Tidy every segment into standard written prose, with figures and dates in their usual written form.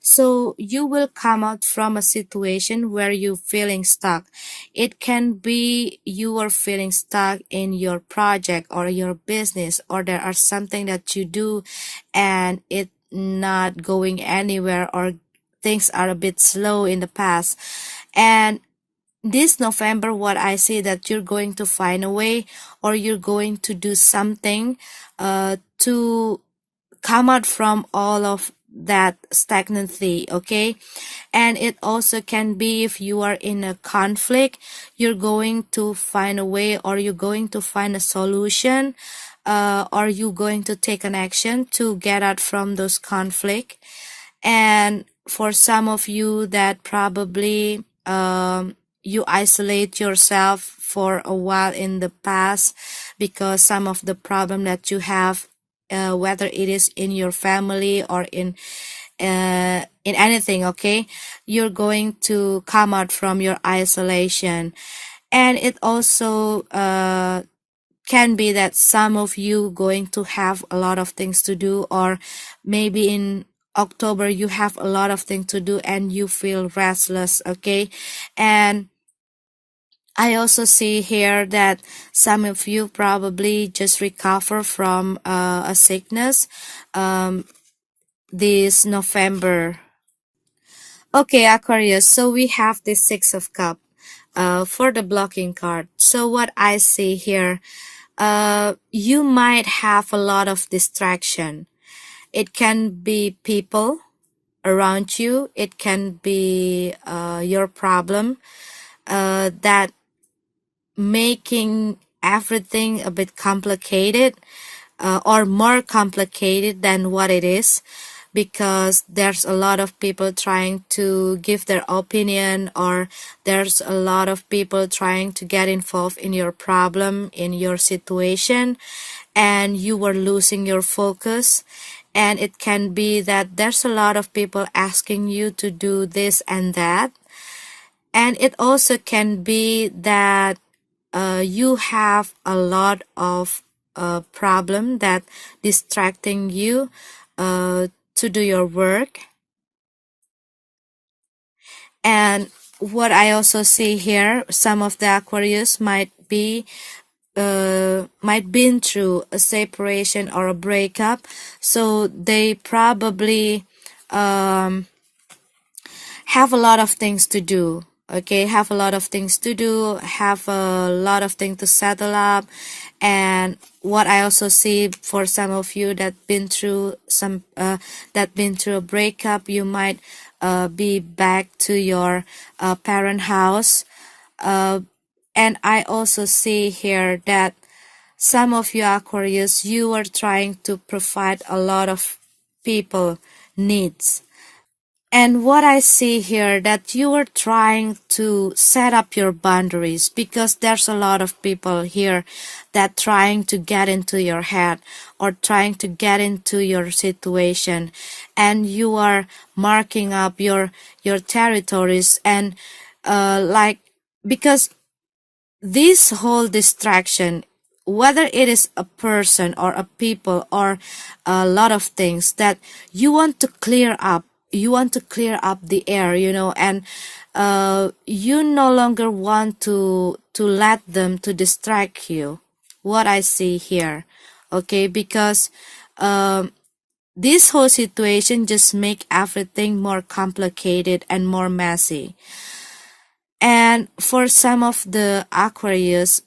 So you will come out from a situation where you're feeling stuck. It can be you are feeling stuck in your project or your business, or there are something that you do and it not going anywhere, or things are a bit slow in the past. And this November, what I see that you're going to find a way, or you're going to do something to come out from all of that stagnancy. Okay. And it also can be if you are in a conflict, you're going to find a way, or you're going to find a solution, or you're going to take an action to get out from those conflict. And for some of you that probably you isolate yourself for a while in the past because some of the problem that you have, whether it is in your family or in anything. Okay, you're going to come out from your isolation. And it also can be that some of you going to have a lot of things to do, or maybe in October you have a lot of things to do and you feel restless. Okay. And I also see here that some of you probably just recover from a sickness this November. Okay, Aquarius, so we have the Six of Cup for the blocking card. So what I see here, you might have a lot of distraction. It can be people around you. It can be your problem that making everything a bit complicated, or more complicated than what it is, because there's a lot of people trying to give their opinion, or there's a lot of people trying to get involved in your problem, in your situation, and you were losing your focus. And it can be that there's a lot of people asking you to do this and that. And it also can be that you have a lot of problem that distracting you to do your work. And what I also see here, some of the Aquarius might been through a separation or a breakup, so they probably have a lot of things to do. Okay, have a lot of things to do, have a lot of things to settle up. And what I also see for some of you that been through a breakup, you might be back to your parent house. And I also see here that some of you Aquarius, you are trying to provide a lot of people needs. And what I see here, that you are trying to set up your boundaries, because there's a lot of people here that trying to get into your head or trying to get into your situation, and you are marking up your territories. And like, because this whole distraction, whether it is a person or a people or a lot of things that you want to clear up, you want to clear up the air, and you no longer want to let them to distract you, what I see here. Okay, because this whole situation just make everything more complicated and more messy. And for some of the Aquarius,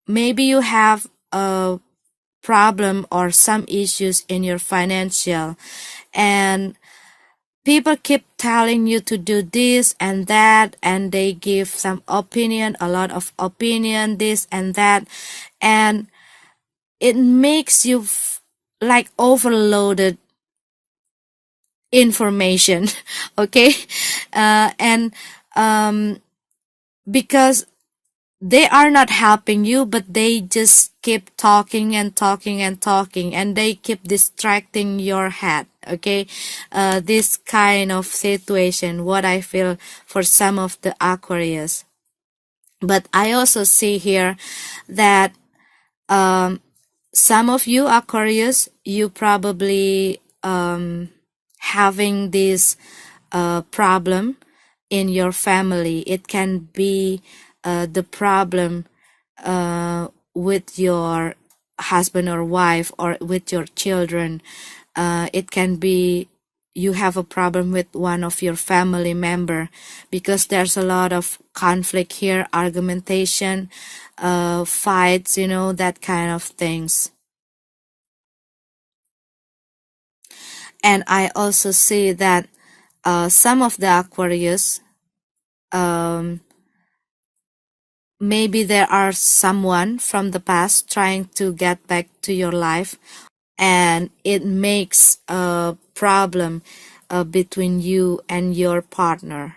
maybe you have a problem or some issues in your financial, and people keep telling you to do this and that, and they give some opinion, a lot of opinion, this and that, and it makes you like overloaded information. Okay. And because they are not helping you, but they just keep talking and talking and talking, and they keep distracting your head. Okay. This kind of situation, what I feel for some of the Aquarius. But I also see here that some of you Aquarius, you probably having this problem in your family. It can be the problem with your husband or wife or with your children. It can be you have a problem with one of your family member, because there's a lot of conflict here, argumentation, fights, that kind of things. And I also see that some of the Aquarius, um, maybe there are someone from the past trying to get back to your life, and it makes a problem between you and your partner.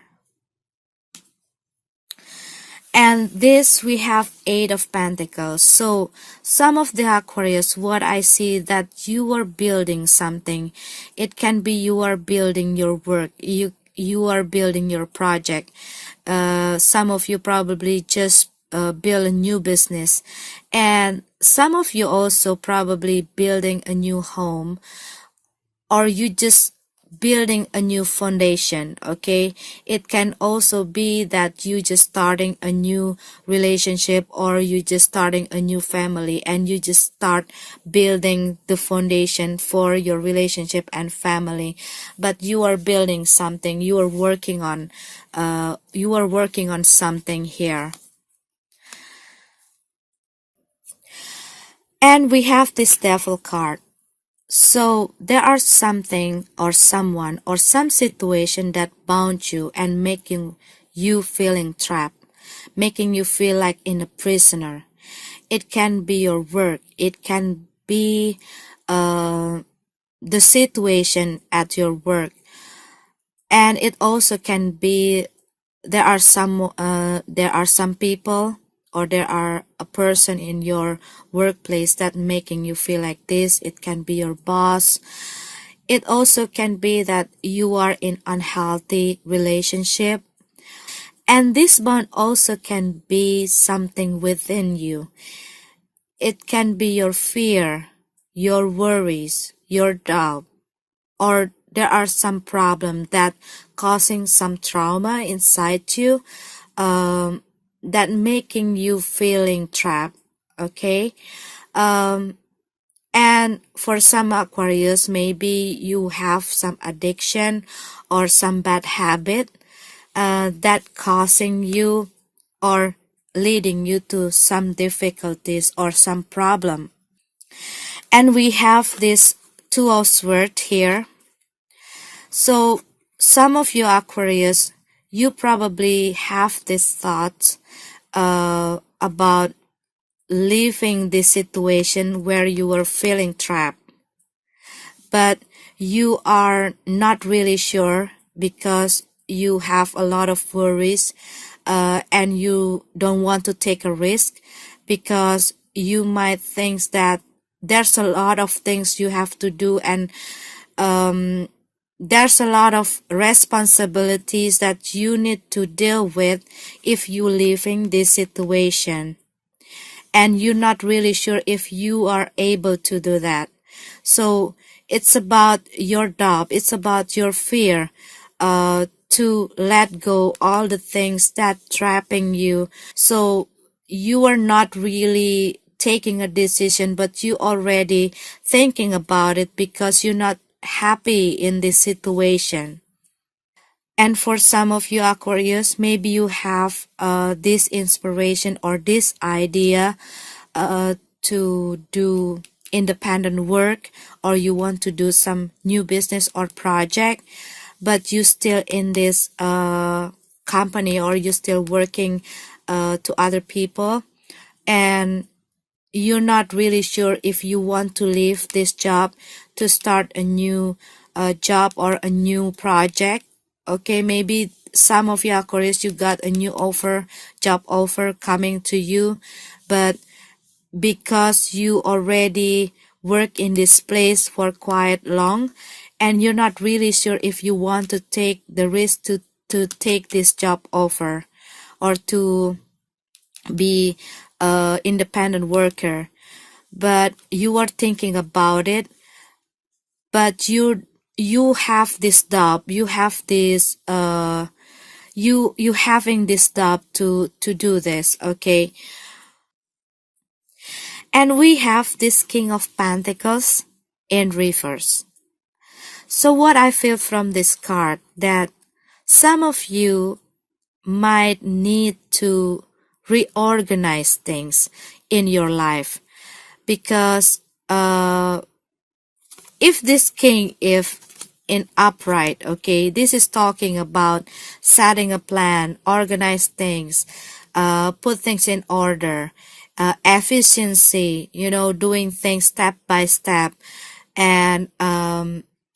And this we have Eight of Pentacles. So some of the Aquarius, what I see that you are building something. It can be you are building your work. You are building your project. Some of you probably just build a new business, and some of you also probably building a new home, or you just building a new foundation. Okay, it can also be that you just starting a new relationship, or you just starting a new family, and you just start building the foundation for your relationship and family. But you are building something, you are working on something here. And we have this Devil card. So there are something or someone or some situation that bound you and making you feeling trapped, making you feel like in a prisoner. It can be your work. It can be the situation at your work, and it also can be there are some people, or there are a person in your workplace that making you feel like this. It can be your boss. It also can be that you are in unhealthy relationship, and this bond also can be something within you. It can be your fear, your worries, your doubt, or there are some problem that causing some trauma inside you, that making you feeling trapped. Okay, and for some Aquarius, maybe you have some addiction or some bad habit that causing you or leading you to some difficulties or some problem. And we have this Two of Swords here. So some of you Aquarius, you probably have this thought about leaving this situation where you were feeling trapped, but you are not really sure because you have a lot of worries, and you don't want to take a risk because you might think that there's a lot of things you have to do, and there's a lot of responsibilities that you need to deal with if you live in this situation, and you're not really sure if you are able to do that. So it's about your doubt, it's about your fear, to let go all the things that trapping you. So you are not really taking a decision, but you already thinking about it because you're not happy in this situation. And for some of you Aquarius, maybe you have this inspiration or this idea to do independent work, or you want to do some new business or project, but you still in this company, or you still working to other people, and you're not really sure if you want to leave this job to start a new job or a new project. Okay, maybe some of you Aquarius, you got a new job offer coming to you, but because you already work in this place for quite long, and you're not really sure if you want to take the risk to take this job offer, or to be a independent worker, but you are thinking about it, but you have this doubt, you have this you having this doubt to do this, okay? And we have this King of Pentacles in reverse. So what I feel from this card, that some of you might need to reorganize things in your life, because if this king, if in upright, okay, this is talking about setting a plan, organize things, put things in order, efficiency, doing things step by step, and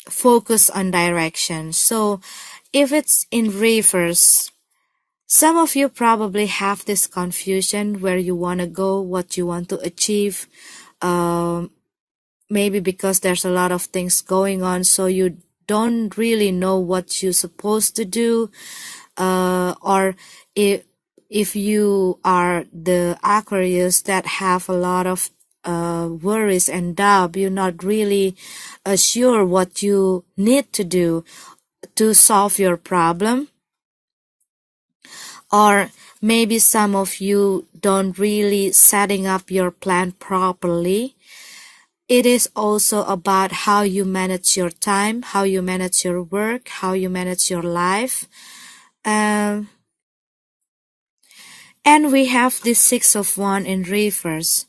focus on direction. So if it's in reverse, some of you probably have this confusion where you want to go, what you want to achieve. Maybe because there's a lot of things going on, so you don't really know what you're supposed to do. Or if you are the Aquarius that have a lot of worries and doubt, you're not really sure what you need to do to solve your problem. Or maybe some of you don't really setting up your plan properly. It is also about how you manage your time, how you manage your work, how you manage your life. And we have this Six of Wands in reverse.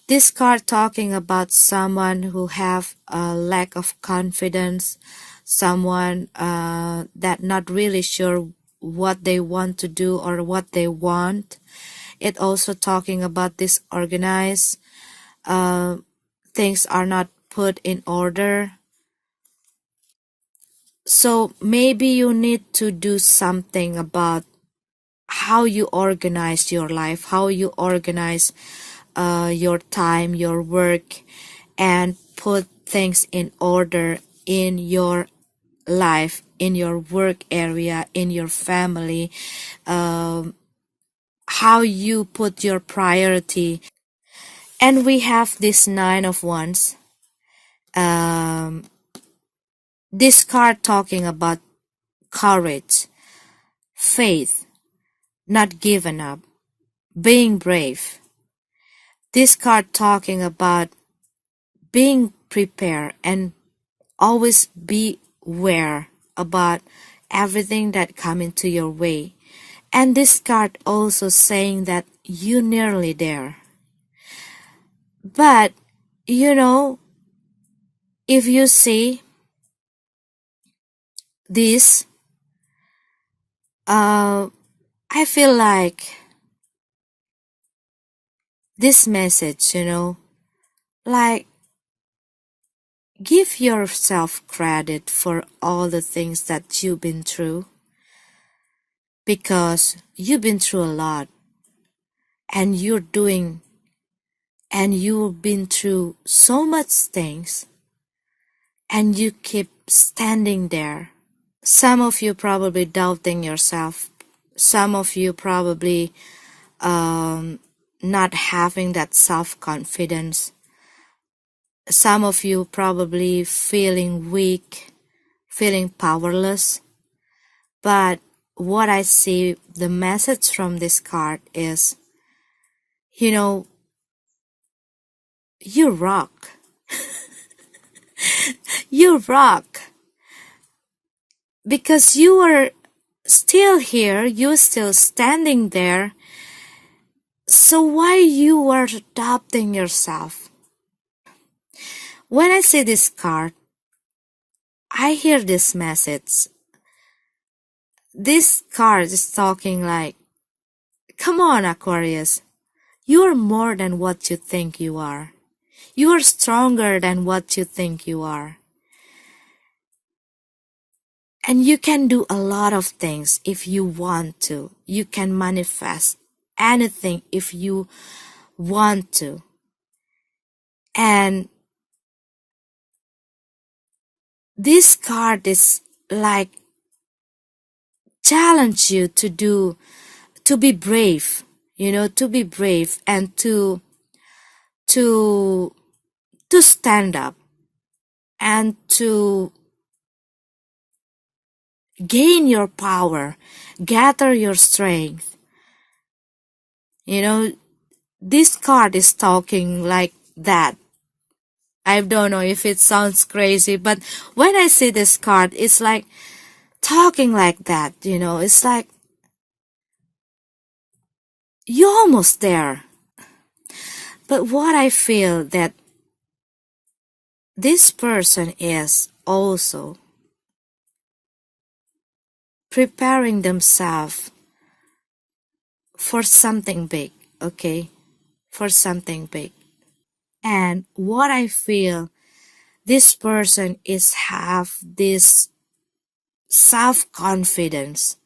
This card talking about someone who have a lack of confidence, someone that not really sure what they want to do or what they want. It also talking about disorganized, things are not put in order. So maybe you need to do something about how you organize your life, how you organize your time, your work, and put things in order in your life, in your work area, in your family, how you put your priority. And we have this Nine of Wands. This card talking about courage, faith, not giving up, being brave. This card talking about being prepared and always be aware about everything that come into your way. And this card also saying that you're nearly there. But, if you see this, I feel like this message, like, give yourself credit for all the things that you've been through, because you've been through a lot, and you've been through so much things, and you keep standing there. Some of you probably doubting yourself. Some of you probably not having that self-confidence. Some of you probably feeling weak, feeling powerless. But what I see, the message from this card is, you rock. You rock. Because you are still here, you're still standing there. So why you are doubting yourself? When I see this card, I hear this message. This card is talking like, come on, Aquarius. You are more than what you think you are. You are stronger than what you think you are. And you can do a lot of things if you want to. You can manifest anything if you want to. And this card is like challenge you to be brave, to be brave and to stand up and to gain your power, gather your strength. You know, this card is talking like that. I don't know if it sounds crazy, but when I see this card, it's like talking like that, it's like you're almost there. But what I feel that this person is also preparing themselves for something big, okay? For something big. And what I feel, this person is have this self-confidence.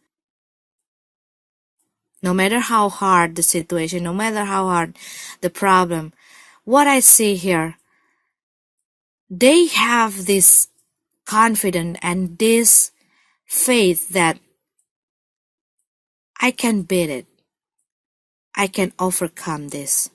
No matter how hard the situation, no matter how hard the problem, what I see here, they have this confidence and this faith that I can beat it. I can overcome this.